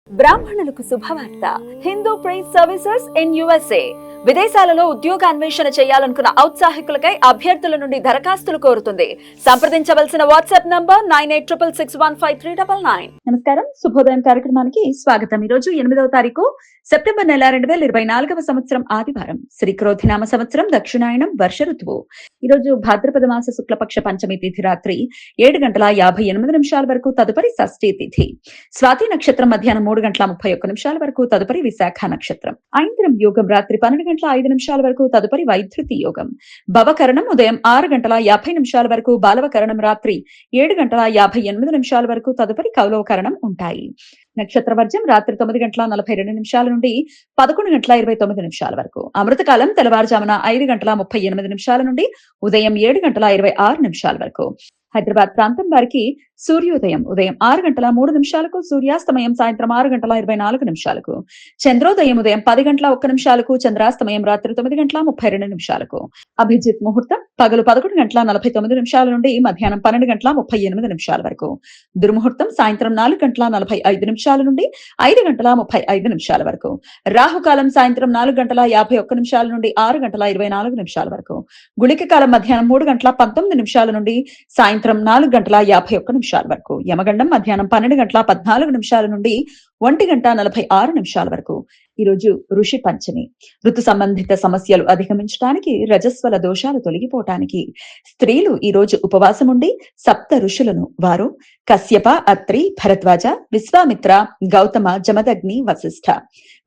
బ్రాహ్మణులకు శుభవార్త. Hindu prize services in USA విదేశాలలో ఉద్యోగ అన్వేషణ చేయాలనుకున్న ఔత్సాహికులకై అభ్యర్థుల నుండి దరఖాస్తులు కోరుతుంది. సంప్రదించవలసిన వాట్సాప్ నంబర్ 9866615399. నమస్కారం, శుభోదయం కార్యక్రమానికి స్వాగతం. ఈ రోజు 8వ తారీఖు సెప్టెంబర్ నెల 2024వ సంవత్సరం ఆదివారం. శ్రీ క్రోధినామ సంవత్సరం, దక్షిణాయనం, వర్ష ఋతువు. ఈ రోజు భాద్రపద మాస శుక్లపక్ష పంచమి తిథి రాత్రి 7:58 వరకు, తదుపరి షష్ఠీ తిథి. స్వాతి నక్షత్రం మధ్యాహ్నం 3:31 వరకు, తదుపరి విశాఖ నక్షత్రం. ఐంద్రం యోగం రాత్రి 12:05 వరకు, తదుపరి వైద్యుతి యోగం. భవకరణం ఉదయం 6:50 వరకు, బాలవకరణం రాత్రి 7:58 వరకు, తదుపరి కౌలవకరణం ఉంటాయి. నక్షత్ర వర్జం రాత్రి 9:42 నుండి 11:29 వరకు. అమృతకాలం తెల్లవారుజామున 5:38 నుండి ఉదయం 7:26 వరకు. హైదరాబాద్ ప్రాంతం వారికి సూర్యోదయం ఉదయం 6:03 సూర్యాస్తమయం సాయంత్రం 6:24 చంద్రోదయం ఉదయం 10:01 చంద్రాస్తమయం రాత్రి 9:32 అభిజిత్ ముహూర్తం పగలు 11:49 నుండి మధ్యాహ్నం 12:38 వరకు. దుర్ముహూర్తం సాయంత్రం 4:45 నుండి 5:35 వరకు. రాహుకాలం సాయంత్రం 4:51 నుండి 6:24 వరకు. గుళిక కాలం మధ్యాహ్నం 3:19 నుండి సాయంత్రం 4:51 వరకు. యమగండం మధ్యాహ్నం 12:14 నుండి 1:46 వరకు. ఈ రోజు ఋషి పంచమి. ఋతు సంబంధిత సమస్యలు అధిగమించడానికి, రజస్వల దోషాలు తొలగిపోవటానికి స్త్రీలు ఈ రోజు ఉపవాసం ఉండి సప్త ఋషులను, వారు కశ్యప, అత్రి, భరద్వాజ, విశ్వామిత్ర, గౌతమ, జమదగ్ని, వశిష్ఠ,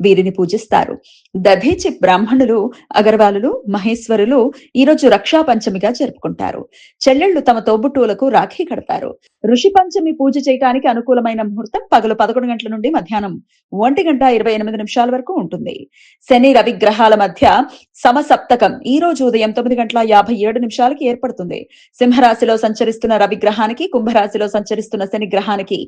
వీరిని పూజిస్తారు. దధీచి బ్రాహ్మణులు, అగర్వాలులు, మహేశ్వరులు ఈ రోజు రక్షా పంచమిగా జరుపుకుంటారు. చెల్లెళ్లు తమ తోబుట్టువులకు రాఖీ కడతారు. ఋషి పంచమి పూజ చేయడానికి అనుకూలమైన ముహూర్తం పగలు 11 గంటల నుండి మధ్యాహ్నం 1:28 వరకు ఉంటుంది. శని రవి గ్రహాల మధ్య సమసప్తకం ఈ రోజు ఉదయం 9:57 ఏర్పడుతుంది. సింహరాశిలో సంచరిస్తున్న రవి గ్రహానికి, కుంభరాశిలో సంచరిస్తున్న శని గ్రహానికి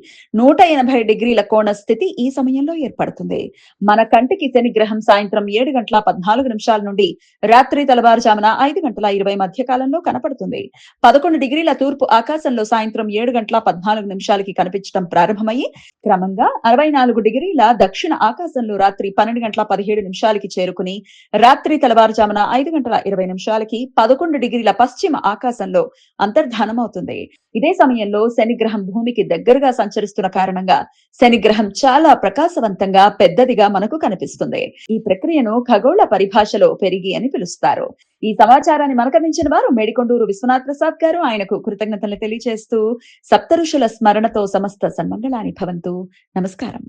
180 డిగ్రీల కోణ స్థితి ఈ సమయంలో ఏర్పడుతుంది. మన కంటికి శని గ్రహం సాయంత్రం 7:14 నుండి రాత్రి తెల్లవారుజామున 5:20 మధ్య కాలంలో కనపడుతుంది. 11 డిగ్రీల తూర్పు ఆకాశంలో సాయంత్రం 7:14 కనిపించడం ప్రారంభమయ్యి క్రమంగా 64 డిగ్రీల దక్షిణ ఆకాశంలో రాత్రి 12:17 చేరుకుని రాత్రి తెల్లవారుజామున 5:20 11 డిగ్రీల పశ్చిమ ఆకాశంలో అంతర్ధానమవుతుంది. ఇదే సమయంలో శనిగ్రహం భూమికి దగ్గరగా సంచరిస్తున్న కారణంగా శనిగ్రహం చాలా ప్రకాశవంతంగా, పెద్దదిగా మనకు కనిపిస్తుంది. ఈ ప్రక్రియను ఖగోళ పరిభాషలో పెరిగి అని పిలుస్తారు. ఈ సమాచారాన్ని మనకందించిన వారు మేడికొండూరు విశ్వనాథ్ ప్రసాద్ గారు. ఆయనకు కృతజ్ఞతలు తెలియజేస్తూ సప్త ఋషుల స్మరణతో సమస్త సన్మంగళాని భవంతు. నమస్కారం.